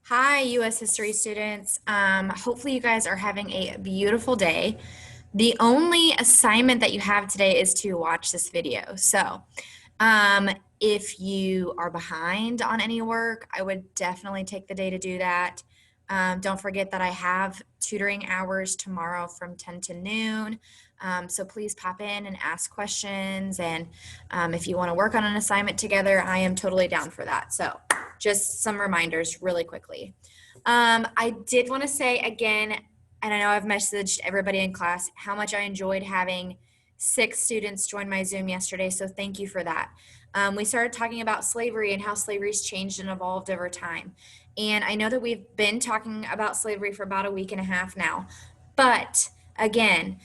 Hi, U.S. history students. Hopefully you guys are having a beautiful day. The only assignment that you have today is to watch this video. Um, if you are behind on any work, I would definitely take the day to do that. Don't forget that I have tutoring hours tomorrow from 10 to noon. So please pop in and ask questions. And if you want to work on an assignment together, I am totally down for that. So just some reminders really quickly. I did want to say again, and I know I've messaged everybody in class, how much I enjoyed having 6 students join my Zoom yesterday. So thank you for that. We started talking about slavery and how slavery's changed and evolved over time. And I know that we've been talking about slavery for about a week and a half now. But again,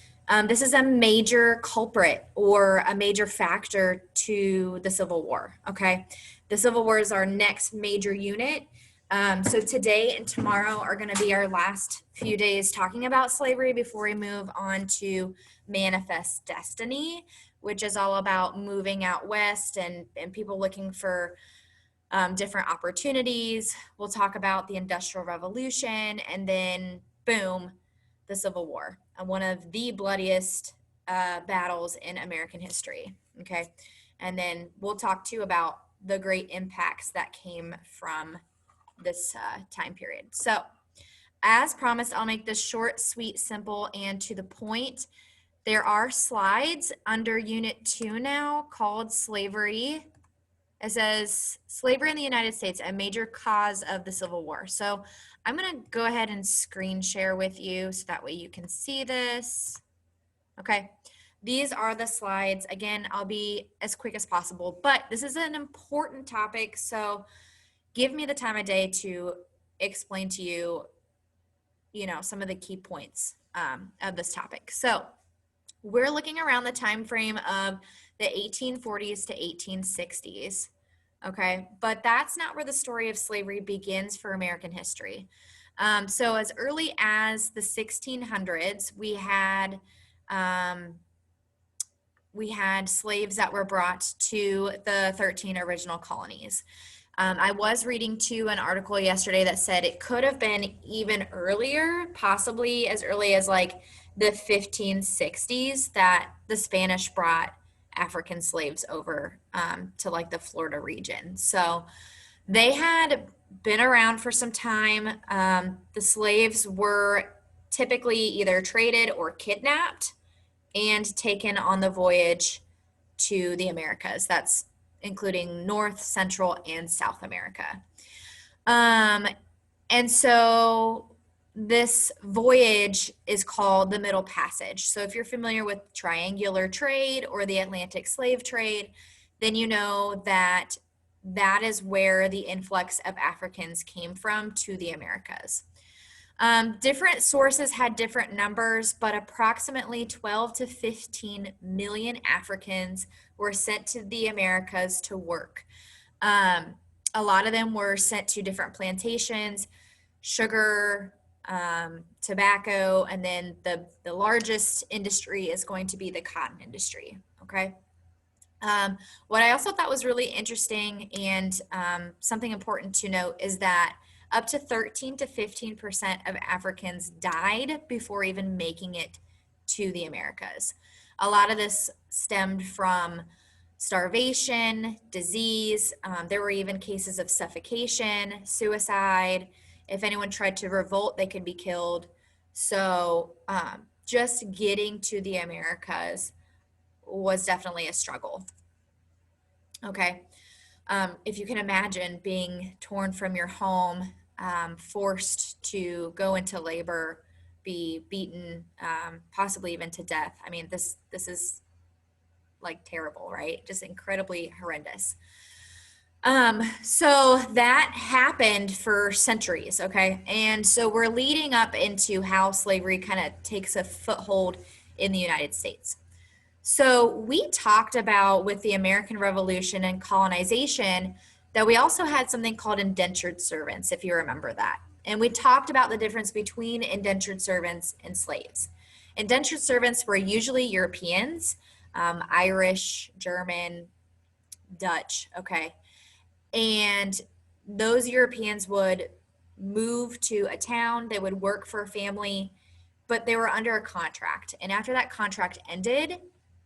this is a major culprit or a major factor to the Civil War. Okay. The Civil War is our next major unit. So today and tomorrow are going to be our last few days talking about slavery before we move on to Manifest Destiny, which is all about moving out west and people looking for different opportunities. We'll talk about the Industrial Revolution and then, boom, the Civil War, one of the bloodiest battles in American history. Okay. And then we'll talk too about the great impacts that came from this time period. So, as promised, I'll make this short, sweet, simple, and to the point. There are slides under Unit 2 now called Slavery. It says Slavery in the United States, a major cause of the Civil War. So I'm going to go ahead and screen share with you so that way you can see this. Okay. These are the slides. Again, I'll be as quick as possible, but this is an important topic. So give me the time of day to explain to you, some of the key points of this topic. So we're looking around the time frame of the 1840s to 1860s. Okay, but that's not where the story of slavery begins for American history. So as early as the 1600s, we had slaves that were brought to the 13 original colonies. I was reading too an article yesterday that said it could have been even earlier, possibly as early as like the 1560s, that the Spanish brought African slaves over to like the Florida region. So they had been around for some time. The slaves were typically either traded or kidnapped and taken on the voyage to the Americas. That's including North, Central, and South America. And so this voyage is called the Middle Passage. So if you're familiar with triangular trade or the Atlantic slave trade, then you know that that is where the influx of Africans came from to the Americas. Different sources had different numbers, but approximately 12 to 15 million Africans were sent to the Americas to work. A lot of them were sent to different plantations, sugar, tobacco, and then the largest industry is going to be the cotton industry. Okay. What I also thought was really interesting and something important to note is that up to 13 to 15% of Africans died before even making it to the Americas. A lot of this stemmed from starvation, disease. There were even cases of suffocation, suicide. If anyone tried to revolt, they could be killed. So just getting to the Americas was definitely a struggle. Okay. If you can imagine being torn from your home, forced to go into labor, be beaten, possibly even to death. I mean, this is like terrible, right? Just incredibly horrendous. So that happened for centuries, okay? And so we're leading up into how slavery kind of takes a foothold in the United States. So we talked about with the American Revolution and colonization that we also had something called indentured servants, if you remember that. And we talked about the difference between indentured servants and slaves. Indentured servants were usually Europeans, Irish, German, Dutch, okay? And those Europeans would move to a town, they would work for a family, but they were under a contract. And after that contract ended,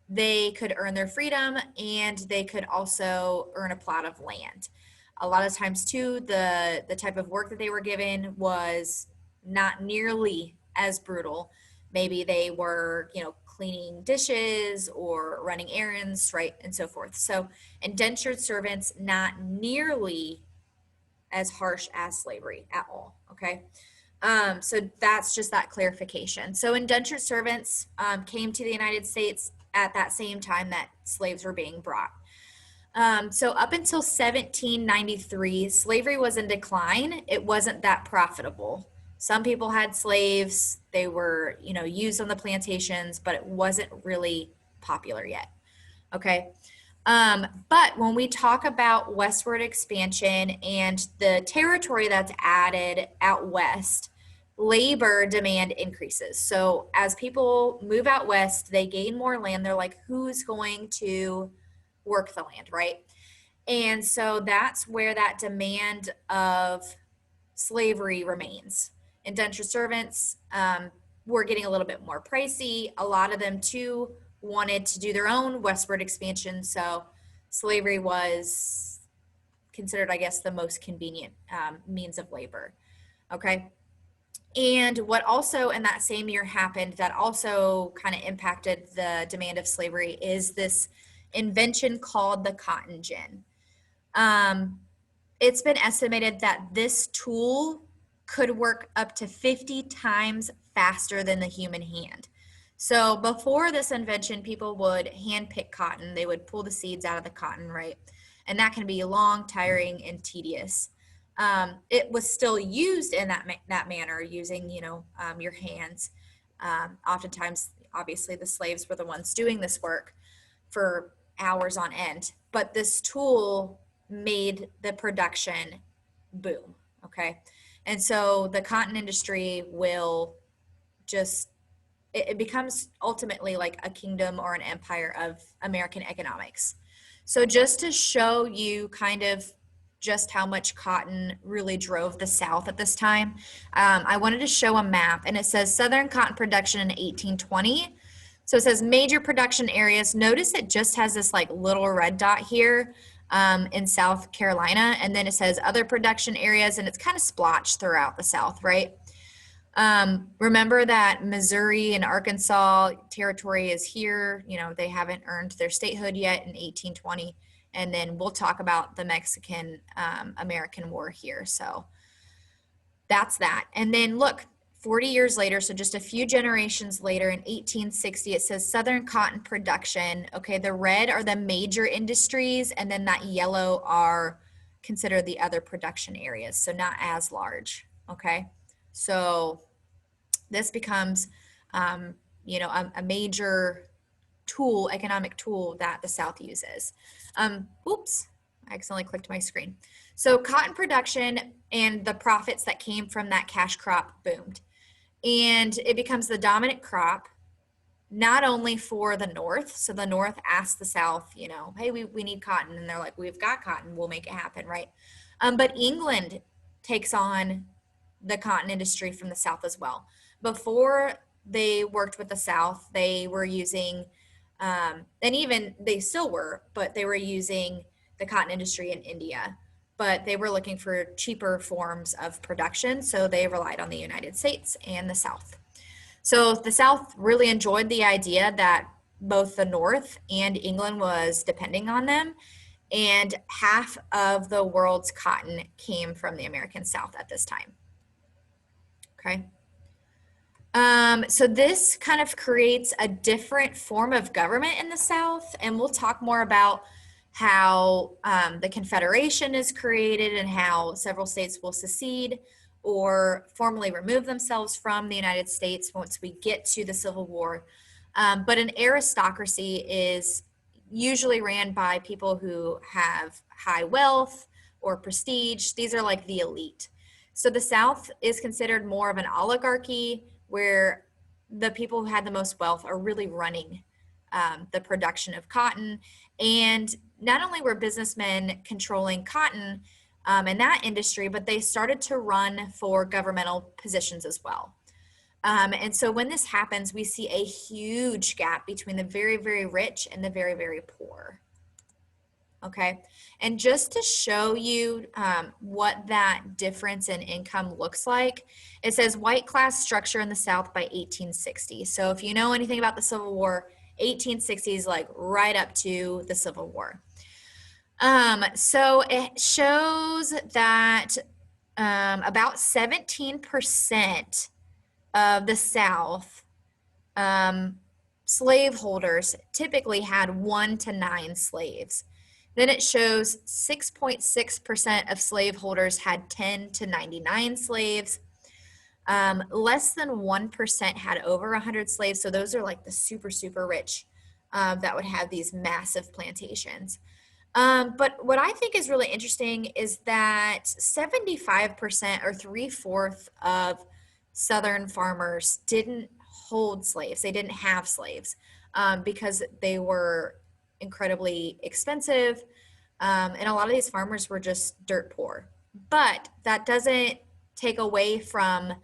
they could earn their freedom and they could also earn a plot of land. A lot of times too, the type of work that they were given was not nearly as brutal. Maybe they were, cleaning dishes or running errands, right, and so forth. So indentured servants, not nearly as harsh as slavery at all. Okay. So that's just that clarification. So indentured servants came to the United States at that same time that slaves were being brought. So up until 1793, slavery was in decline. It wasn't that profitable. Some people had slaves. They were, used on the plantations, but it wasn't really popular yet. Okay. But when we talk about westward expansion and the territory that's added out west, labor demand increases. So as people move out west, they gain more land. They're like, who's going to work the land, right? And so that's where that demand of slavery remains. Indentured servants were getting a little bit more pricey. A lot of them too wanted to do their own westward expansion. So slavery was considered, I guess, the most convenient means of labor. Okay. And what also in that same year happened that also kind of impacted the demand of slavery is this invention called the cotton gin. It's been estimated that this tool could work up to 50 times faster than the human hand. So before this invention, people would hand pick cotton. They would pull the seeds out of the cotton, right? And that can be long, tiring, and tedious. It was still used in that manner, using your hands. Oftentimes, obviously, the slaves were the ones doing this work for hours on end. But this tool made the production boom. Okay, and so the cotton industry will just it becomes ultimately like a kingdom or an empire of American economics. So just to show you kind of just how much cotton really drove the South at this time, I wanted to show a map, and it says Southern cotton production in 1820. So it says major production areas. Notice it just has this like little red dot here in South Carolina, and then it says other production areas, and it's kind of splotched throughout the South, right? Remember that Missouri and Arkansas territory is here. They haven't earned their statehood yet in 1820. And then we'll talk about the Mexican American War here. So that's that. And then look, 40 years later, so just a few generations later, in 1860, it says Southern cotton production. Okay, the red are the major industries, and then that yellow are considered the other production areas, so not as large. Okay, so this becomes, a major tool, economic tool that the South uses. Oops, I accidentally clicked my screen. So cotton production and the profits that came from that cash crop boomed. And it becomes the dominant crop, not only for the North. So the North asks the South, hey, we need cotton. And they're like, we've got cotton, we'll make it happen, right? But England takes on the cotton industry from the South as well. Before they worked with the South, they were using, and even they still were, but they were using the cotton industry in India. But they were looking for cheaper forms of production, so they relied on the United States and the South. So the South really enjoyed the idea that both the North and England was depending on them, and half of the world's cotton came from the American South at this time. Okay. So this kind of creates a different form of government in the South, and we'll talk more about how the Confederation is created and how several states will secede or formally remove themselves from the United States once we get to the Civil War. But an aristocracy is usually ran by people who have high wealth or prestige. These are like the elite. So the South is considered more of an oligarchy, where the people who had the most wealth are really running the production of cotton. And not only were businessmen controlling cotton, in that industry, but they started to run for governmental positions as well. And so when this happens, we see a huge gap between the very, very rich and the very, very poor. Okay. And just to show you what that difference in income looks like, it says white class structure in the South by 1860. So if you know anything about the Civil War, 1860s, like right up to the Civil War. So it shows that about 17% of the South slaveholders typically had 1 to 9 slaves. Then it shows 6.6% of slaveholders had 10 to 99 slaves. Less than 1% had over 100 slaves. So those are like the super, super rich that would have these massive plantations. But what I think is really interesting is that 75% or 3/4 of Southern farmers didn't hold slaves. They didn't have slaves because they were incredibly expensive. And a lot of these farmers were just dirt poor. But that doesn't take away from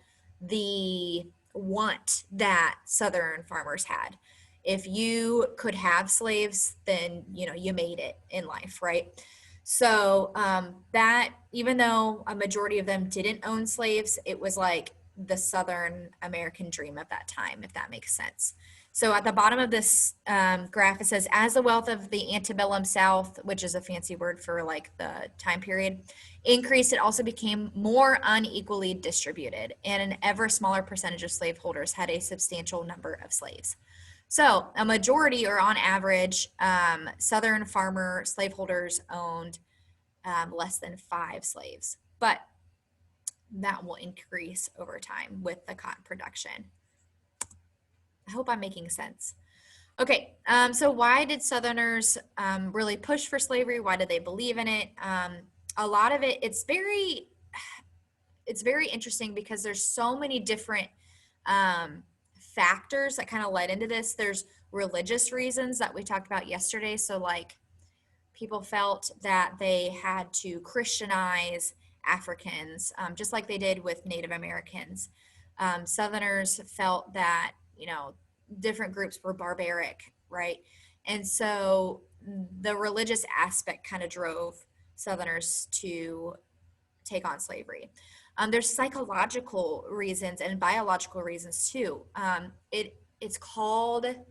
the want that Southern farmers had. If you could have slaves, then you made it in life, right? So that even though a majority of them didn't own slaves, it was like the Southern American dream of that time, if that makes sense. So at the bottom of this graph, it says, as the wealth of the antebellum South, which is a fancy word for like the time period, increased, it also became more unequally distributed, and an ever smaller percentage of slaveholders had a substantial number of slaves. So a majority, or on average, Southern farmer slaveholders owned less than 5 slaves, but that will increase over time with the cotton production. I hope I'm making sense. Okay, so why did Southerners really push for slavery? Why did they believe in it? A lot of it, it's very interesting because there's so many different factors that kind of led into this. There's religious reasons that we talked about yesterday. So like people felt that they had to Christianize Africans, just like they did with Native Americans. Southerners felt that, different groups were barbaric, right? And so the religious aspect kind of drove Southerners to take on slavery. There's psychological reasons and biological reasons too. It's called, it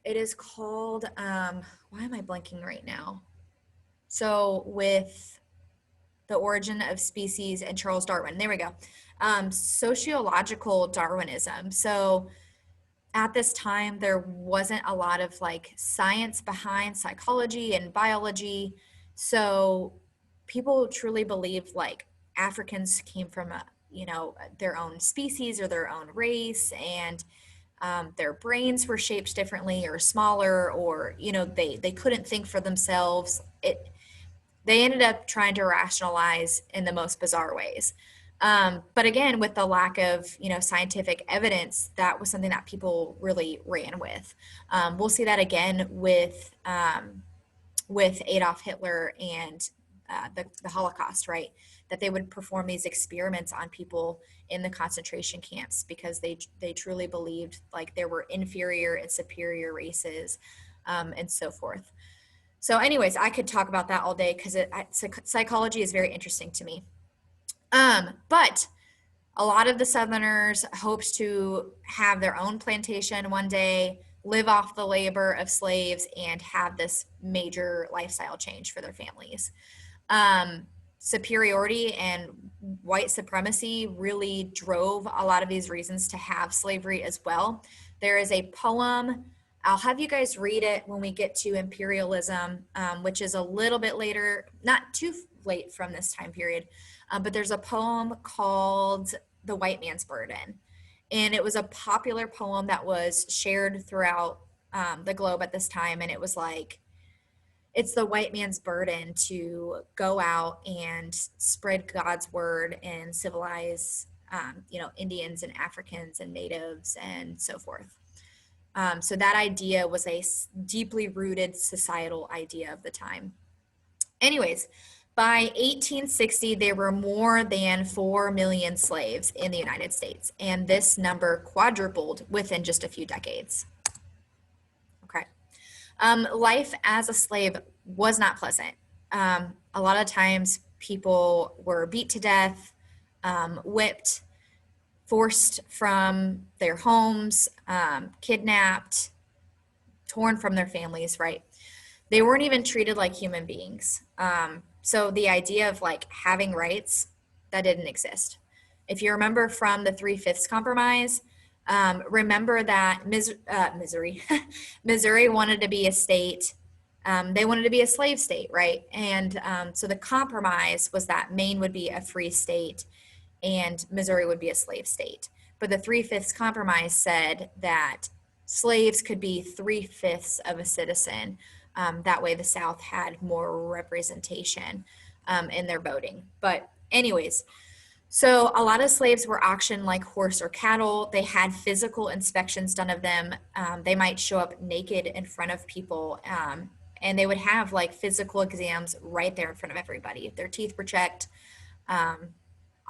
is called, why am I blanking right now? So with the origin of species and Charles Darwin, there we go. Sociological Darwinism. So at this time, there wasn't a lot of like science behind psychology and biology. So people truly believed like Africans came from their own species or their own race, and their brains were shaped differently or smaller, or they couldn't think for themselves. They ended up trying to rationalize in the most bizarre ways. But again, with the lack of scientific evidence, that was something that people really ran with. We'll see that again with Adolf Hitler and the Holocaust, right? That they would perform these experiments on people in the concentration camps because they truly believed like there were inferior and superior races, and so forth. So anyways, I could talk about that all day because psychology is very interesting to me. But a lot of the Southerners hoped to have their own plantation one day, live off the labor of slaves, and have this major lifestyle change for their families. Superiority and white supremacy really drove a lot of these reasons to have slavery as well. There is a poem, I'll have you guys read it when we get to imperialism, which is a little bit later, not too late from this time period, but there's a poem called The White Man's Burden. And it was a popular poem that was shared throughout the globe at this time. And it was like, it's the white man's burden to go out and spread God's word and civilize, Indians and Africans and natives and so forth. So that idea was a deeply rooted societal idea of the time. Anyways, By 1860, there were more than 4 million slaves in the United States, and this number quadrupled within just a few decades. Okay. Life as a slave was not pleasant. A lot of times people were beat to death, whipped, forced from their homes, kidnapped, torn from their families, right? They weren't even treated like human beings. So the idea of like having rights, that didn't exist. If you remember from the Three-Fifths Compromise, remember that Missouri, Missouri wanted to be a state. They wanted to be a slave state, right? And so the compromise was that Maine would be a free state and Missouri would be a slave state. But the Three-Fifths Compromise said that slaves could be 3/5 of a citizen. That way the South had more representation in their voting. But anyways, so a lot of slaves were auctioned like horse or cattle. They had physical inspections done of them. They might show up naked in front of people, and they would have like physical exams right there in front of everybody. Their teeth were checked.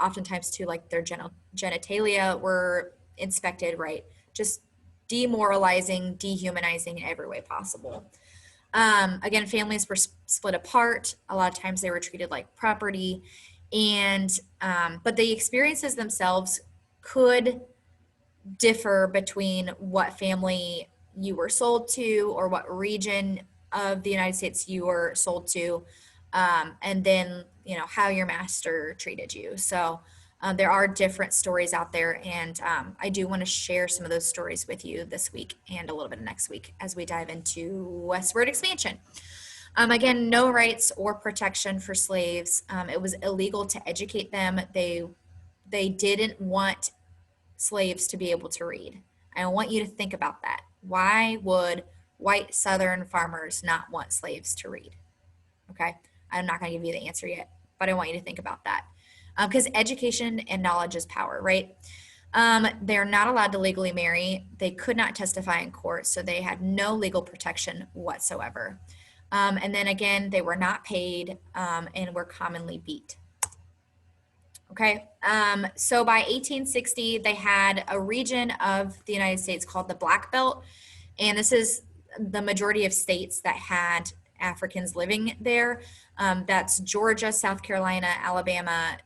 Oftentimes too, like their genitalia were inspected, right? Just demoralizing, dehumanizing in every way possible. Again, families were split apart. A lot of times they were treated like property, and but the experiences themselves could differ between what family you were sold to or what region of the United States you were sold to, and then how your master treated you. So there are different stories out there, and I do want to share some of those stories with you this week and a little bit next week as we dive into westward expansion. Again, no rights or protection for slaves. It was illegal to educate them. They didn't want slaves to be able to read. I want you to think about that. Why would white Southern farmers not want slaves to read? Okay, I'm not going to give you the answer yet, but I want you to think about that. Because education and knowledge is power, right? They're not allowed to legally marry. They could not testify in court, so they had no legal protection whatsoever. And then again, they were not paid and were commonly beat. Okay, so by 1860, they had a region of the United States called the Black Belt, and this is the majority of states that had Africans living there. That's Georgia, South Carolina, Alabama,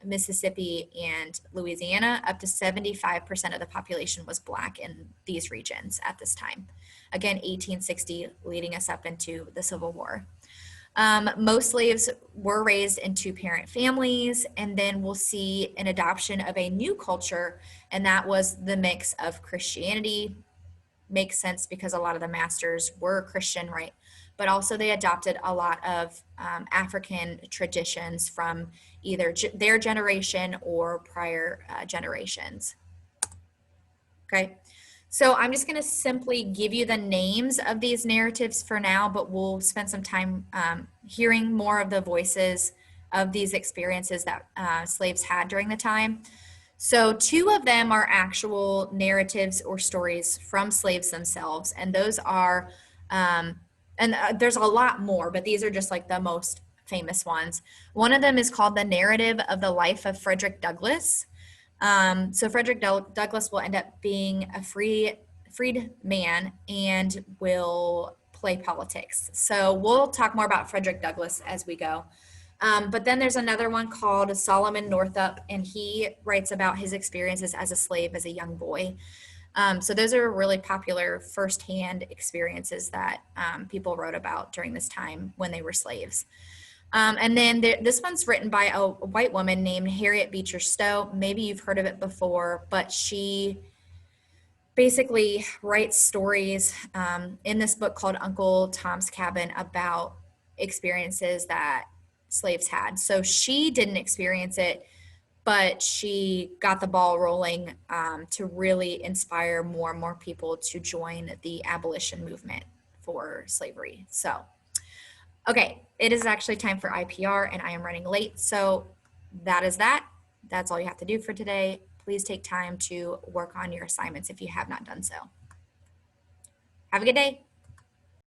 Mississippi, and Louisiana. Up to 75% of the population was Black in these regions at this time. Again, 1860 leading us up into the Civil War. Most slaves were raised in two-parent families, and then we'll see an adoption of a new culture, and that was the mix of Christianity. Makes sense because a lot of the masters were Christian, right? But also they adopted a lot of African traditions from either their generation or prior generations. Okay, so I'm just going to simply give you the names of these narratives for now, but we'll spend some time hearing more of the voices of these experiences that slaves had during the time. So 2 of them are actual narratives or stories from slaves themselves, and those are, there's a lot more, but these are just like the most famous ones. One of them is called The Narrative of the Life of Frederick Douglass. So Frederick Douglass will end up being a freed man and will play politics. So we'll talk more about Frederick Douglass as we go. But then there's another one called Solomon Northup, and he writes about his experiences as a slave as a young boy. So those are really popular firsthand experiences that people wrote about during this time when they were slaves. And then this one's written by a white woman named Harriet Beecher Stowe. Maybe you've heard of it before, but she basically writes stories in this book called Uncle Tom's Cabin about experiences that slaves had. So she didn't experience it, but she got the ball rolling to really inspire more and more people to join the abolition movement for slavery. So, okay, it is actually time for IPR and I am running late. So that is that. That's all you have to do for today. Please take time to work on your assignments if you have not done so. Have a good day.